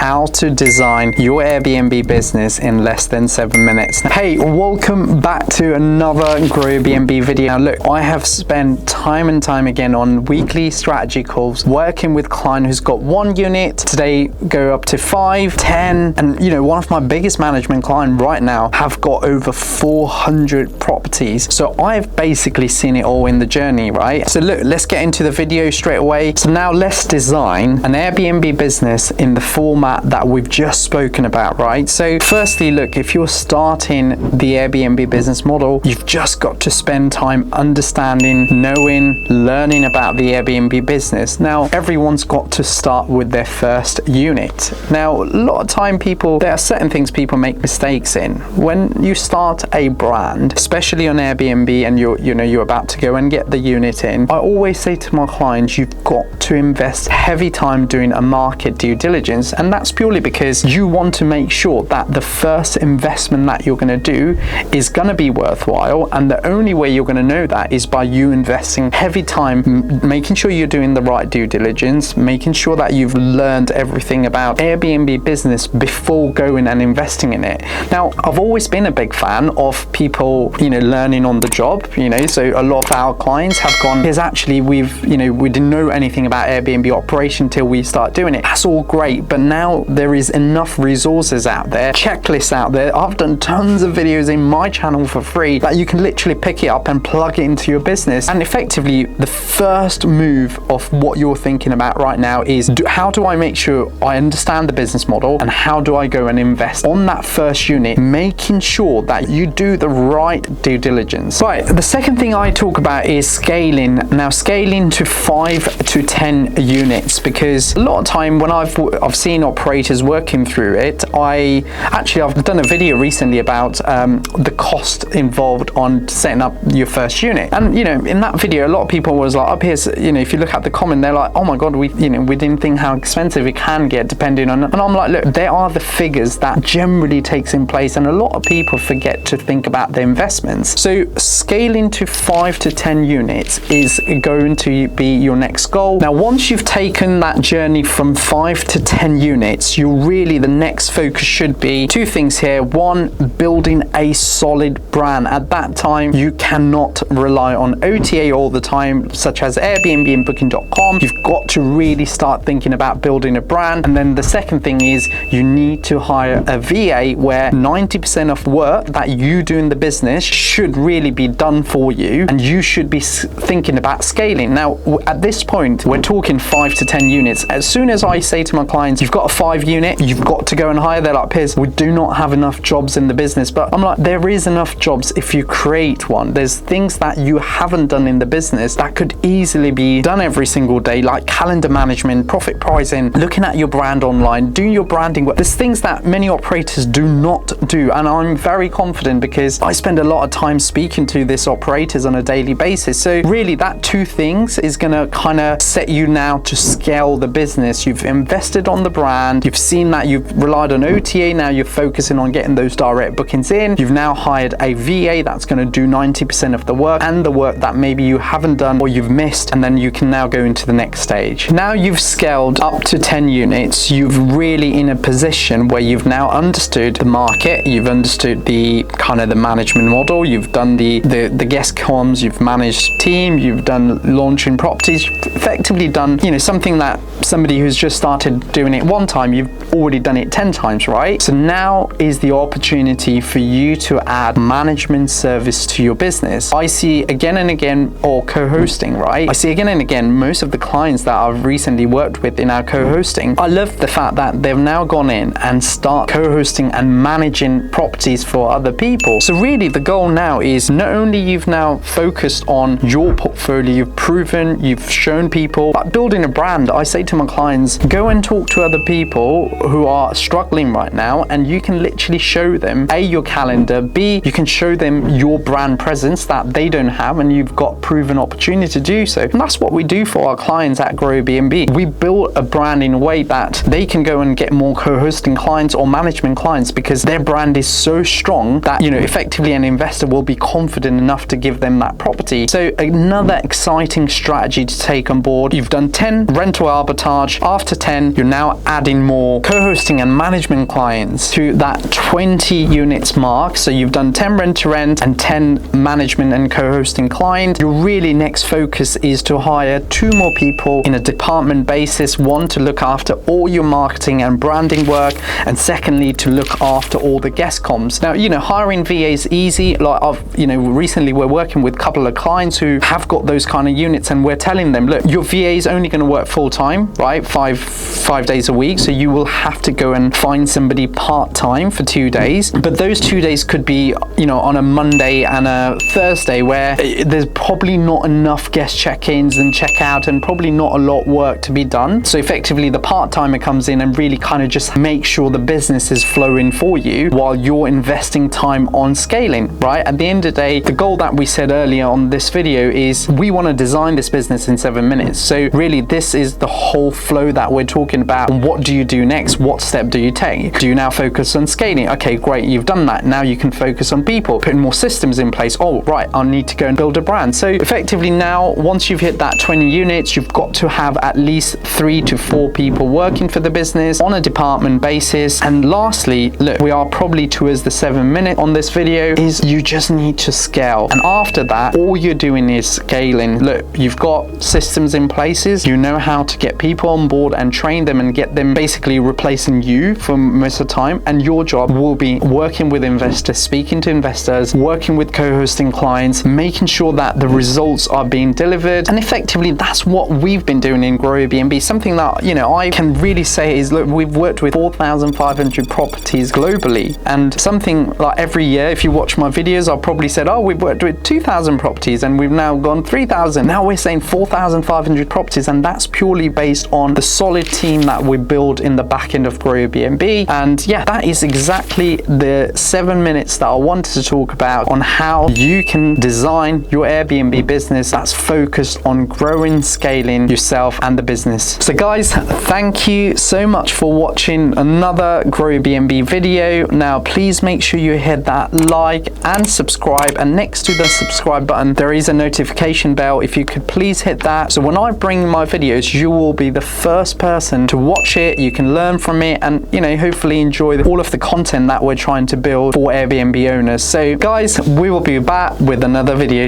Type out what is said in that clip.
how to design your Airbnb business in less than 7 minutes. Hey, welcome back to another GrowYourBnb video. Now look, I have spent time and time again on weekly strategy calls working with client who's got 1 unit. Today go up to 5, 10, and you know, one of my biggest management clients right now have got over 400 properties. So I've basically seen it all in the journey, right? So look, let's get into the video straight away. So now let's design an Airbnb business in the format that we've just spoken about, right? So firstly, look, if you're starting the Airbnb business model, you've just got to spend time understanding, knowing, learning about the Airbnb business. Now, everyone's got to start with their first unit. Now, a lot of time there are certain things people make mistakes in. When you start a brand, especially on Airbnb, and you're about to go and get the unit in, I always say to my clients, you've got to invest heavy time doing a market due diligence, and that's purely because you want to make sure that the first investment that you're going to do is going to be worthwhile, and the only way you're going to know that is by you investing heavy time making sure you're doing the right due diligence, making sure that you've learned everything about Airbnb business before going and investing in it. Now, I've always been a big fan of people, learning on the job, so a lot of our clients have gone, because actually we didn't know anything about Airbnb operation till we start doing it. That's all great, but now there is enough resources out there, checklists out there. I've done tons of videos in my channel for free that you can literally pick it up and plug it into your business. And effectively, the first move of what you're thinking about right now is, how do I make sure I understand the business model, and how do I go and invest on that first unit, making sure that you do the right due diligence. Right, the second thing I talk about is scaling. Now, scaling to 5 to 10 units, because a lot of time when I've seen operators working through it, I've done a video recently about the cost involved on setting up your first unit. And in that video, a lot of people was like, up here, if you look at the comment, they're like, oh my god, we didn't think how expensive it can get depending on. And I'm like, look, there are the figures that generally takes in place, and a lot of people forget to think about the investments. So scaling to 5 to 10 units is going to be your next goal. Now, once you've taken that journey from 5 to 10 units, the next focus should be 2 things here. 1, building a solid brand. At that time, you cannot rely on OTA all the time, such as Airbnb and Booking.com. You've got to really start thinking about building a brand. And then the second thing is, you need to hire a VA, where 90% of work that you do in the business should really be done for you, and you should be thinking about scaling. Now, at this point, we're talking 5 to 10 units. As soon as I say to my clients, you've got a 5 unit, you've got to go and hire, they're like, Piers, we do not have enough jobs in the business. But I'm like, there is enough jobs if you create one. There's things that you haven't done in the business that could easily be done every single day, like calendar management, profit pricing, looking at your brand online, doing your branding work. There's things that many operators do not do, and I'm very confident because I spend a lot of time speaking to these operators on a daily basis. So really, that 2 things is going to kind of set you now to scale the business. You've invested on the brand, you've seen that you've relied on OTA, now you're focusing on getting those direct bookings in. You've now hired a VA that's going to do 90% of the work, and the work that maybe you haven't done or you've missed, and then you can now go into the next stage. Now you've scaled up to 10 units, you've really in a position where you've now understood the market, you've understood the kind of the management model, you've done the guest comms, you've managed team, you've done launching properties, you've effectively done something that somebody who's just started doing it 1 time, you've already done it 10 times, right? So now is the opportunity for you to add management service to your business. I see again and again, or co-hosting, right? I see again and again, most of the clients that I've recently worked with in our co-hosting, I love the fact that they've now gone in and start co-hosting and managing properties for other people. So really the goal now is, not only you've now focused on your portfolio, you've proven, you've shown people, but building a brand. I say to my clients, go and talk to other people who are struggling right now, and you can literally show them A, your calendar, B, you can show them your brand presence that they don't have, and you've got proven opportunity to do so. And that's what we do for our clients at GrowYourBnb. We build a brand in a way that they can go and get more co-hosting clients or management clients, because their brand is so strong that effectively an investor will be confident enough to give them that property. So another exciting strategy to take on board. You've done 10 rental arbitrage. After 10, you're now adding more co-hosting and management clients to that 20 units mark, so you've done 10 rent-to-rent and 10 management and co-hosting clients, your really next focus is to hire 2 more people in a department basis. One, to look after all your marketing and branding work, and secondly, to look after all the guest comms. Now, hiring VA is easy. Like recently we're working with a couple of clients who have got those kind of units, and we're telling them, look, your VA is only going to work full time, right? Five days a week. So you will have to go and find somebody part-time for 2 days. But those 2 days could be, on a Monday and a Thursday, where there's probably not enough guest check-ins and check-out, and probably not a lot of work to be done. So effectively the part-timer comes in and really kind of just make sure the business is flowing for you while you're investing time on scaling, right? At the end of the day, the goal that we said earlier on this video is we want to design this business in 7 minutes. So really this is the whole flow that we're talking about. What do you do next? What step do you take? Do you now focus on scaling? Okay, great, you've done that. Now you can focus on people, putting more systems in place. Oh, right, I need to go and build a brand. So effectively now, once you've hit that 20 units, you've got to have at least 3 to 4 people working for the business on a department basis. And lastly, look, we are probably towards the 7 minute on this video, is you just need to scale. And after that, all you're doing is scaling. Look, you've got systems in places, you know how to get people on board and train them and get them basically replacing you for most of the time. And your job will be working with investors, speaking to investors, working with co-hosting clients, making sure that the results are being delivered. And effectively that's what we've been doing in GrowYourBnB. Something that I can really say is, look, we've worked with 4,500 properties globally, and something like every year, if you watch my videos, I'll probably said, oh, we've worked with 2,000 properties and we've now gone 3,000. Now we're saying 4,500 properties, and that's purely based on the solid team that we build in the back end of GrowYourBnB. And yeah, that is exactly the 7 minutes that I wanted to talk about on how you can design your Airbnb business that's focused on growing, scaling yourself and the business. So guys, thank you so much for watching another GrowYourBnB video. Now please make sure you hit that like and subscribe, and next to the subscribe button there is a notification bell. If you could please hit that, so when I bring my videos you will be the first person to watch it. You can learn from it and hopefully enjoy all of the content that we're trying to build for Airbnb owners. So guys, we will be back with another video